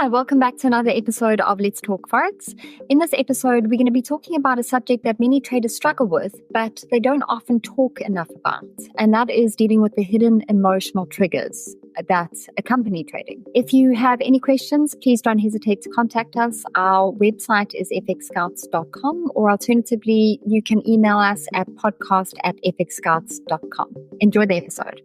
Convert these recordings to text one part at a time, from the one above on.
Hi, welcome back to another episode of Let's Talk Forex. In this episode, we're going to be talking about a subject that many traders struggle with, but they don't often talk enough about, and that is dealing with the hidden emotional triggers that accompany trading. If you have any questions, please don't hesitate to contact us. Our website is fxscouts.com, or alternatively, you can email us at podcast@fxscouts.com. Enjoy the episode.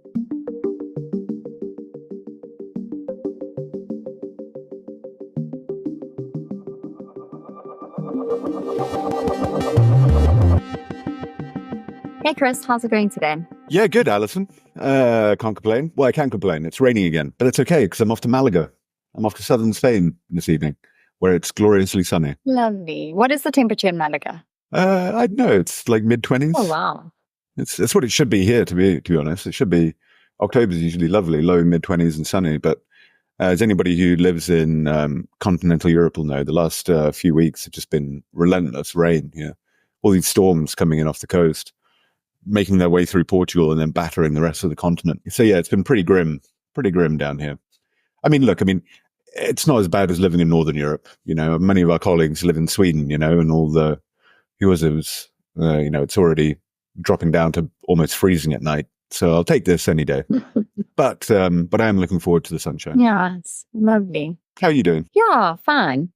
Hey Chris, how's it going today? Yeah, good, Alison. Can't complain. Well, I can complain. It's raining again, but it's okay because I'm off to Malaga. I'm off to southern Spain this evening, where it's gloriously sunny. Lovely. What is the temperature in Malaga? I don't know. It's like mid-20s. Oh, wow. It's what it should be here, to be honest. It should be. October's usually lovely, low mid-20s and sunny, but as anybody who lives in continental Europe will know, the last few weeks have just been relentless rain. Yeah, all these storms coming in off the coast, making their way through Portugal and then battering the rest of the continent. So yeah, it's been pretty grim down here. I mean, look, it's not as bad as living in Northern Europe. You know, many of our colleagues live in Sweden, you know, and all the, it's already dropping down to almost freezing at night. So I'll take this any day. But I am looking forward to the sunshine. Yeah, it's lovely. How are you doing? Yeah, fine.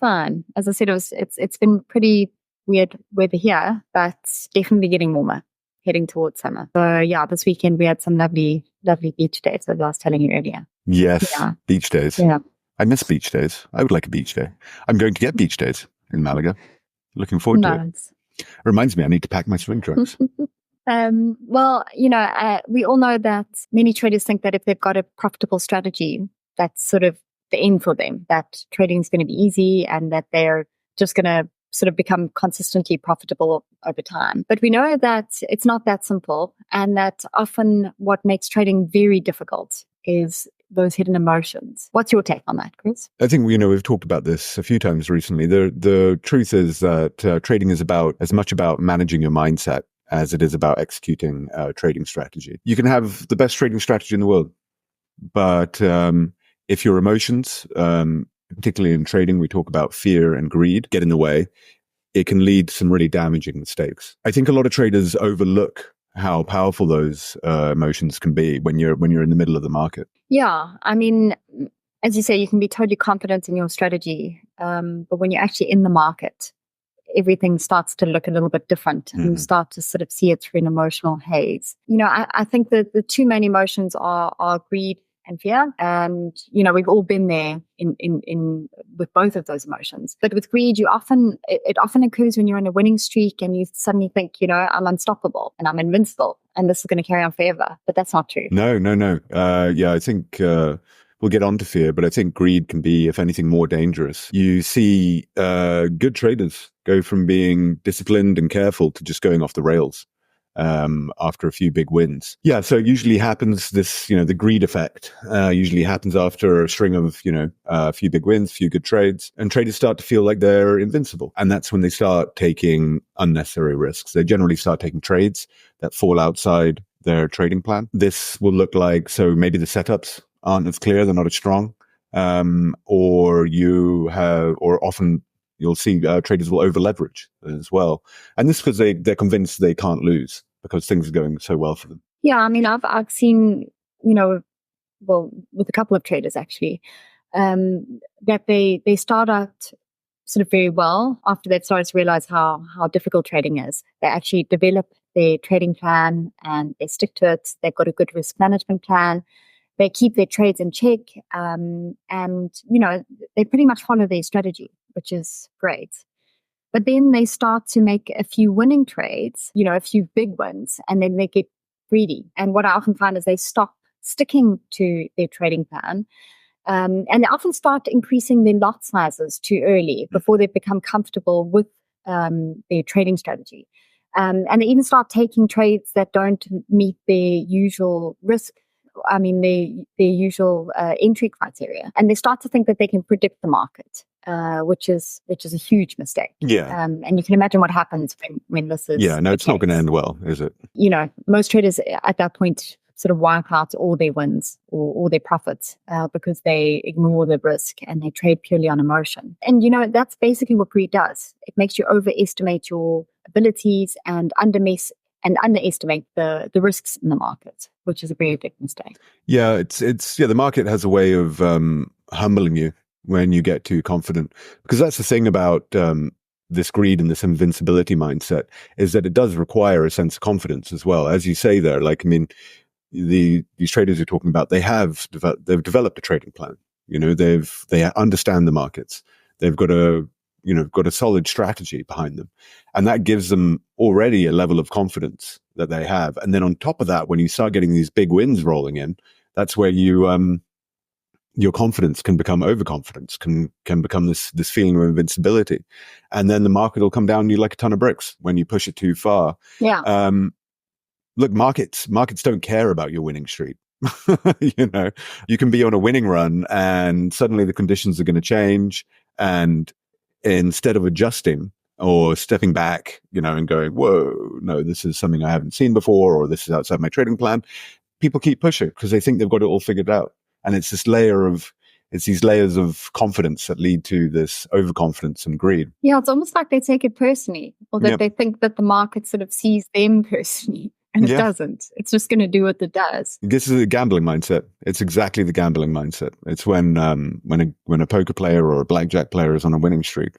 As I said, it's been pretty weird weather here, but definitely getting warmer, heading towards summer. So yeah, this weekend we had some lovely beach days, as I was telling you earlier. Yes, yeah. Beach days. Yeah. I miss beach days. I would like a beach day. I'm going to get beach days in Malaga. Looking forward to it. Reminds me, I need to pack my swim trunks. Well, we all know that many traders think that if they've got a profitable strategy, that's sort of the end for them, that trading is going to be easy and that they're just going to sort of become consistently profitable over time. But we know that it's not that simple, and that often what makes trading very difficult is those hidden emotions. What's your take on that, Chris? I think, we've talked about this a few times recently. The truth is that trading is as much about managing your mindset as it is about executing trading strategy. You can have the best trading strategy in the world, but if your emotions, particularly in trading, we talk about fear and greed, get in the way, it can lead to some really damaging mistakes. I think a lot of traders overlook how powerful those emotions can be when you're in the middle of the market. Yeah, as you say, you can be totally confident in your strategy, but when you're actually in the market, everything starts to look a little bit different, and you start to sort of see it through an emotional haze. I think that the two main emotions are greed and fear, and we've all been there in with both of those emotions. But with greed, it often occurs when you're on a winning streak and you suddenly think, I'm unstoppable and I'm invincible and this is going to carry on forever. But that's not true. No. Yeah, I think we'll get on to fear, but I think greed can be, if anything, more dangerous. You see good traders go from being disciplined and careful to just going off the rails after a few big wins. Yeah, so it usually happens, the greed effect usually happens after a string of, a few big wins, a few good trades, and traders start to feel like they're invincible. And that's when they start taking unnecessary risks. They generally start taking trades that fall outside their trading plan. This will look like, so maybe the setups aren't as clear, they're not as strong, or often you'll see traders will over leverage as well, and this because they're convinced they can't lose because things are going so well for them. Yeah, I've seen with a couple of traders actually, that they start out sort of very well. After they've started to realize how difficult trading is, they actually develop their trading plan and they stick to it. They've got a good risk management plan. They keep their trades in check, and they pretty much follow their strategy, which is great. But then they start to make a few winning trades, a few big wins, and then they get greedy. And what I often find is they stop sticking to their trading plan, and they often start increasing their lot sizes too early before they become comfortable with their trading strategy. And they even start taking trades that don't meet their usual risk. Their usual entry criteria, and they start to think that they can predict the market, which is a huge mistake. Yeah, and you can imagine what happens when this is. Yeah, no, it's not going to end well, is it? Most traders at that point sort of wipe out all their wins or all their profits because they ignore the risk and they trade purely on emotion. And, that's basically what greed does. It makes you overestimate your abilities and underestimate the risks in the market, which is a very big mistake. Yeah, the market has a way of humbling you when you get too confident, because that's the thing about this greed and this invincibility mindset, is that it does require a sense of confidence as well. As you say there, these traders you're talking about, they've developed a trading plan. They understand the markets. They've got a solid strategy behind them, and that gives them already a level of confidence that they have. And then on top of that, when you start getting these big wins rolling in, that's where your confidence can become overconfidence, can become this feeling of invincibility, and then the market will come down on you like a ton of bricks when you push it too far. Yeah. Look, markets don't care about your winning streak. You can be on a winning run and suddenly the conditions are going to change, and instead of adjusting or stepping back, and going, whoa, no, this is something I haven't seen before, or this is outside my trading plan, people keep pushing because they think they've got it all figured out. And it's these layers of confidence that lead to this overconfidence and greed. Yeah, it's almost like they take it personally, or that they think that the market sort of sees them personally. And it doesn't. It's just going to do what it does. This is a gambling mindset. It's exactly the gambling mindset. It's when a poker player or a blackjack player is on a winning streak.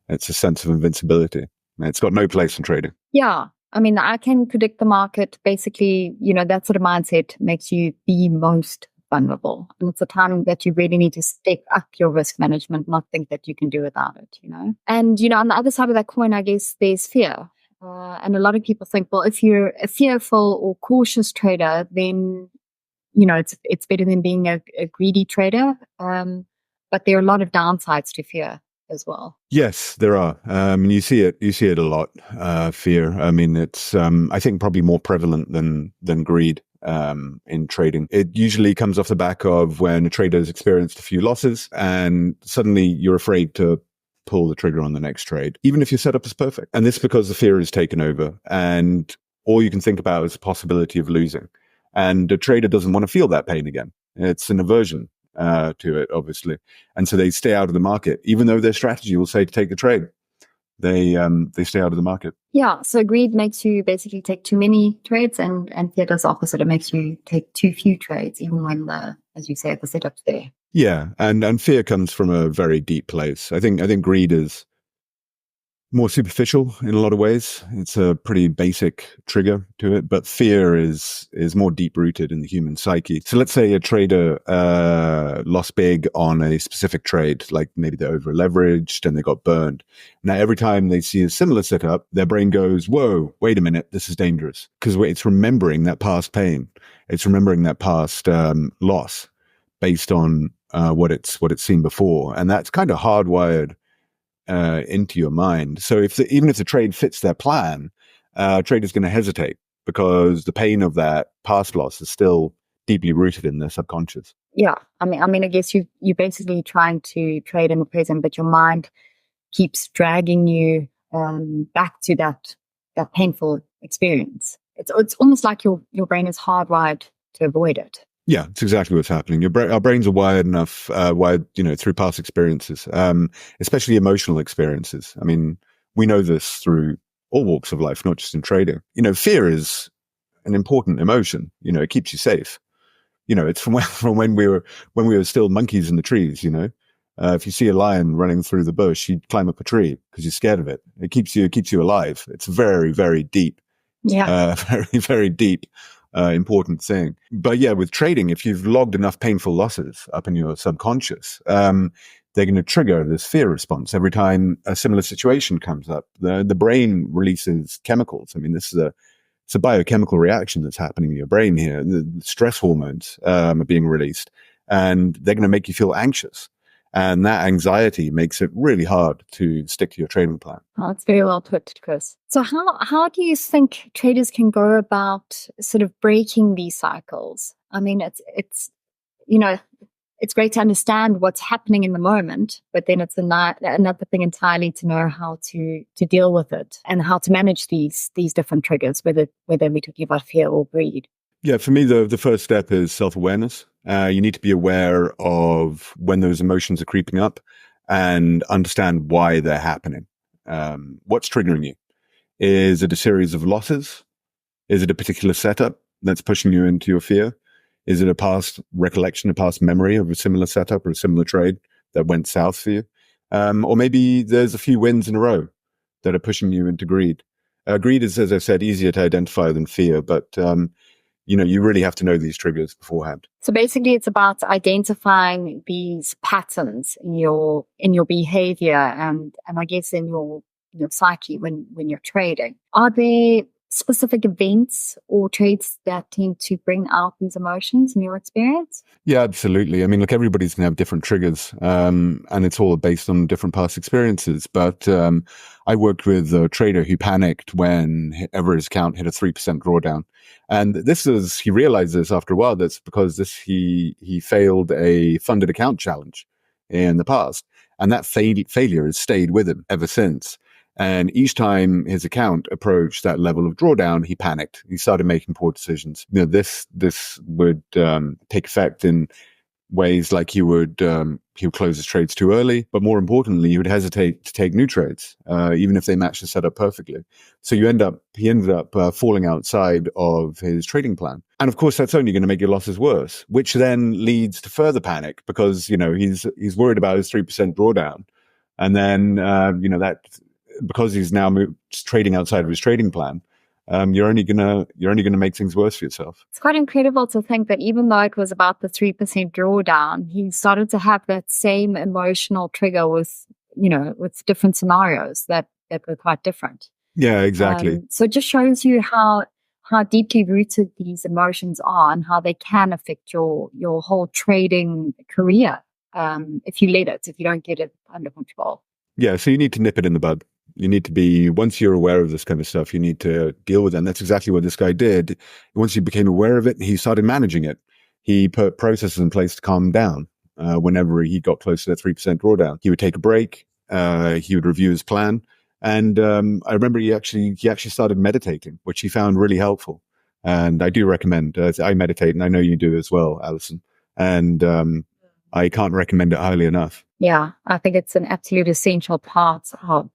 It's a sense of invincibility. It's got no place in trading. Yeah. I can predict the market. Basically, that sort of mindset makes you the most vulnerable. And it's a time that you really need to step up your risk management, not think that you can do without it, And, on the other side of that coin, I guess there's fear. And a lot of people think, well, if you're a fearful or cautious trader, then, it's better than being a greedy trader. But there are a lot of downsides to fear as well. Yes, there are. You see it a lot. Fear. It's I think probably more prevalent than greed in trading. It usually comes off the back of when a trader has experienced a few losses and suddenly you're afraid to pull the trigger on the next trade, even if your setup is perfect. And this is because the fear is taken over and all you can think about is the possibility of losing. And a trader doesn't want to feel that pain again. It's an aversion to it, obviously. And so they stay out of the market, even though their strategy will say to take the trade. They stay out of the market. Yeah. So greed makes you basically take too many trades, and fear does the opposite. It makes you take too few trades, even when as you say, the setup's there. Yeah, and fear comes from a very deep place. I think greed is more superficial in a lot of ways. It's a pretty basic trigger to it, but fear is more deep rooted in the human psyche. So let's say a trader lost big on a specific trade, like maybe they're over leveraged and they got burned. Now, every time they see a similar setup, their brain goes, whoa, wait a minute, this is dangerous. Because it's remembering that past pain. It's remembering that past loss based on what it's seen before. And that's kind of hardwired into your mind. So even if the trade fits their plan, trader's going to hesitate because the pain of that past loss is still deeply rooted in their subconscious. Yeah, I guess you're basically trying to trade in the present, but your mind keeps dragging you back to that painful experience. It's almost like your brain is hardwired to avoid it. Yeah, it's exactly what's happening. Our brains are wired enough, through past experiences, especially emotional experiences. We know this through all walks of life, not just in trading. Fear is an important emotion. It keeps you safe. It's from when we were still monkeys in the trees. If you see a lion running through the bush, you climb up a tree because you're scared of it. It keeps you alive. It's very, very deep. Yeah, very, very deep. Important thing. But yeah, with trading, if you've logged enough painful losses up in your subconscious, they're going to trigger this fear response every time a similar situation comes up. The brain releases chemicals. It's a biochemical reaction that's happening in your brain here. The stress hormones are being released, and they're going to make you feel anxious. And that anxiety makes it really hard to stick to your trading plan. Oh, that's very well put, Chris. So how do you think traders can go about sort of breaking these cycles? It's great to understand what's happening in the moment, but then it's another thing entirely to know how to deal with it and how to manage these different triggers, whether we're talking about fear or greed. Yeah, for me, the first step is self-awareness. You need to be aware of when those emotions are creeping up and understand why they're happening. What's triggering you? Is it a series of losses? Is it a particular setup that's pushing you into your fear? Is it a past recollection, a past memory of a similar setup or a similar trade that went south for you? Or maybe there's a few wins in a row that are pushing you into greed. Greed is, as I said, easier to identify than fear, but you really have to know these triggers beforehand. So basically it's about identifying these patterns in your behavior and I guess in your psyche when you're trading. Are there specific events or trades that tend to bring out these emotions in your experience? Yeah, absolutely. I mean, look, everybody's going to have different triggers, and it's all based on different past experiences. But I worked with a trader who panicked whenever his account hit a 3% drawdown. And he realized this after a while, that's because he failed a funded account challenge in the past. And that failure has stayed with him ever since. And each time his account approached that level of drawdown, he panicked. He started making poor decisions. This would take effect in ways like he would close his trades too early, but more importantly, he would hesitate to take new trades, even if they matched the setup perfectly. So he ended up falling outside of his trading plan. And of course, that's only going to make your losses worse, which then leads to further panic because he's worried about his 3% drawdown, and then that. Because he's now trading outside of his trading plan, you're only gonna make things worse for yourself. It's quite incredible to think that even though it was about the 3% drawdown, he started to have that same emotional trigger with different scenarios that were quite different. Yeah, exactly. So it just shows you how deeply rooted these emotions are and how they can affect your whole trading career if you don't get it under control. Yeah, so you need to nip it in the bud. You need to be, once you're aware of this kind of stuff, you need to deal with it. And that's exactly what this guy did. Once he became aware of it, he started managing it. He put processes in place to calm down whenever he got close to that 3% drawdown. He would take a break. He would review his plan. And I remember he actually started meditating, which he found really helpful. And I do recommend, I meditate, and I know you do as well, Alison. And I can't recommend it highly enough. Yeah, I think it's an absolute essential part of,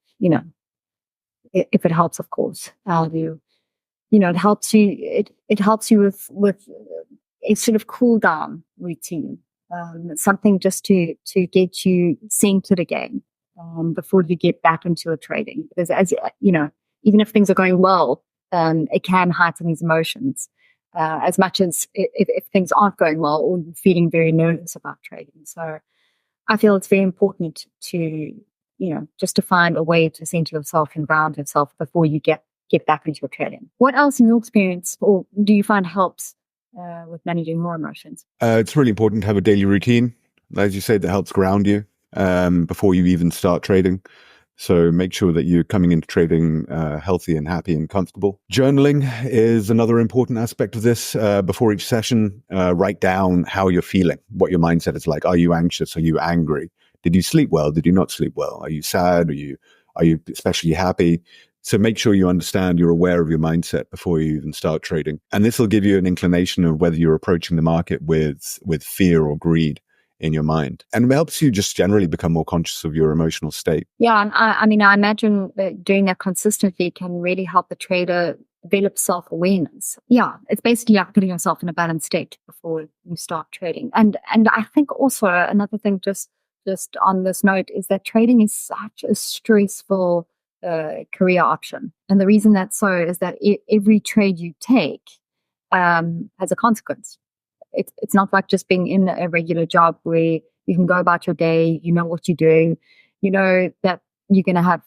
if it helps, of course, it helps you, it helps you with a sort of cool down routine, something just to get you centered again before you get back into a trading. Because as even if things are going well, it can heighten these emotions as much as if things aren't going well or feeling very nervous about trading. So I feel it's very important to, just to find a way to center yourself and ground yourself before you get back into your trading. What else in your experience or do you find helps with managing more emotions? It's really important to have a daily routine, as you say, that helps ground you before you even start trading. So make sure that you're coming into trading healthy and happy and comfortable. Journaling is another important aspect of this. Before each session, write down how you're feeling, what your mindset is like. Are you anxious? Are you angry? Did you sleep well? Did you not sleep well? Are you sad? Are you especially happy? So make sure you understand, you're aware of your mindset before you even start trading. And this will give you an inclination of whether you're approaching the market with fear or greed in your mind. And it helps you just generally become more conscious of your emotional state. Yeah, and I imagine that doing that consistently can really help the trader develop self-awareness. Yeah, it's basically like putting yourself in a balanced state before you start trading. And I think also another thing just on this note is that trading is such a stressful career option. And the reason that's so is that every trade you take has a consequence. It's not like just being in a regular job where you can go about your day, you know what you're doing, you know that you're going to have,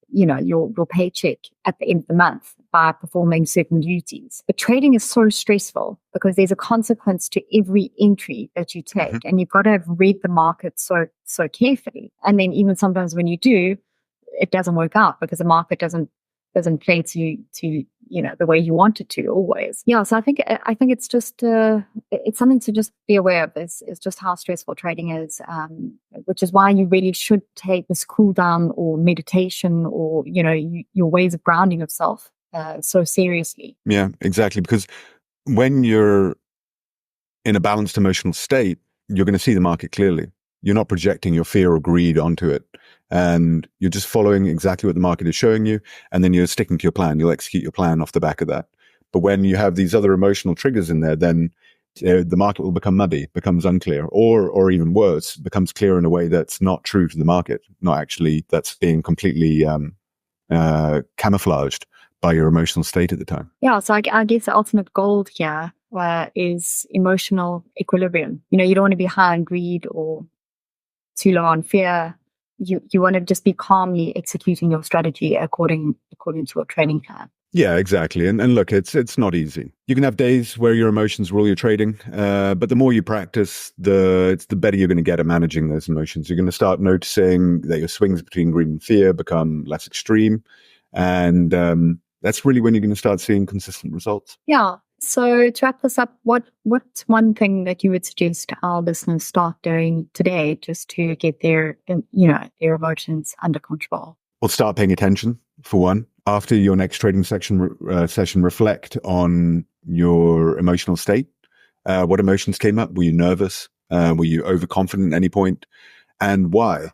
your paycheck at the end of the month by performing certain duties. But trading is so stressful because there's a consequence to every entry that you take, and you've got to read the market so carefully. And then even sometimes when you do, it doesn't work out because the market doesn't play to the way you want it to always. Yeah, so I think it's just it's something to just be aware of. Is just how stressful trading is, which is why you really should take this cool down or meditation or your ways of grounding yourself so seriously. Yeah, exactly. Because when you're in a balanced emotional state, you're going to see the market clearly. You're not projecting your fear or greed onto it. And you're just following exactly what the market is showing you. And then you're sticking to your plan. You'll execute your plan off the back of that. But when you have these other emotional triggers in there, then the market will become muddy, becomes unclear, or even worse, becomes clear in a way that's not true to the market, not actually, that's being completely camouflaged by your emotional state at the time. Yeah, so I guess the ultimate goal here is emotional equilibrium. You don't want to be high on greed or too low on fear. You want to just be calmly executing your strategy according to your trading plan. Yeah, exactly. And look, it's not easy. You can have days where your emotions rule your trading, but the more you practice, the better you're going to get at managing those emotions. You're going to start noticing that your swings between greed and fear become less extreme, and that's really when you're going to start seeing consistent results. Yeah. So to wrap this up, what's one thing that you would suggest our listeners start doing today just to get their emotions under control? Well, start paying attention, for one. After your next trading session, reflect on your emotional state. What emotions came up? Were you nervous? Were you overconfident at any point? And why?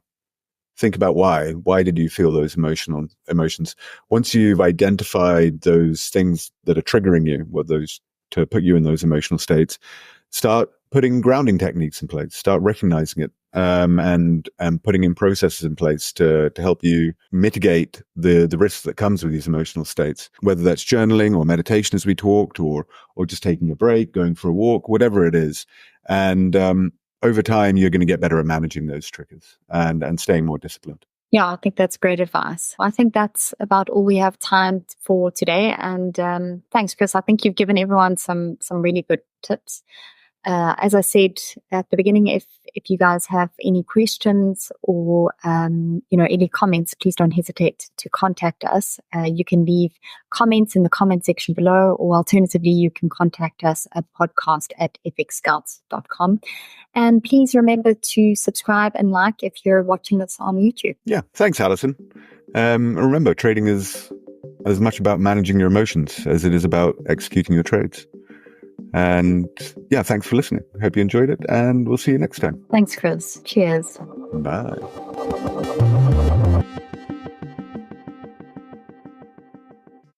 Think about why. Why did you feel those emotions? Once you've identified those things that are triggering you, those to put you in those emotional states, start putting grounding techniques in place. Start recognizing it, and putting in processes in place to help you mitigate the risks that comes with these emotional states. Whether that's journaling or meditation, as we talked, or just taking a break, going for a walk, whatever it is, and over time, you're going to get better at managing those triggers and staying more disciplined. Yeah, I think that's great advice. I think that's about all we have time for today. And thanks, Chris. I think you've given everyone some really good tips. As I said at the beginning, if you guys have any questions or any comments, please don't hesitate to contact us. You can leave comments in the comment section below, or alternatively, you can contact us at podcast@fxscouts.com. And please remember to subscribe and like if you're watching this on YouTube. Yeah, thanks, Alison. Remember, trading is as much about managing your emotions as it is about executing your trades. And yeah, thanks for listening. Hope you enjoyed it, and we'll see you next time. Thanks, Chris. Cheers. Bye.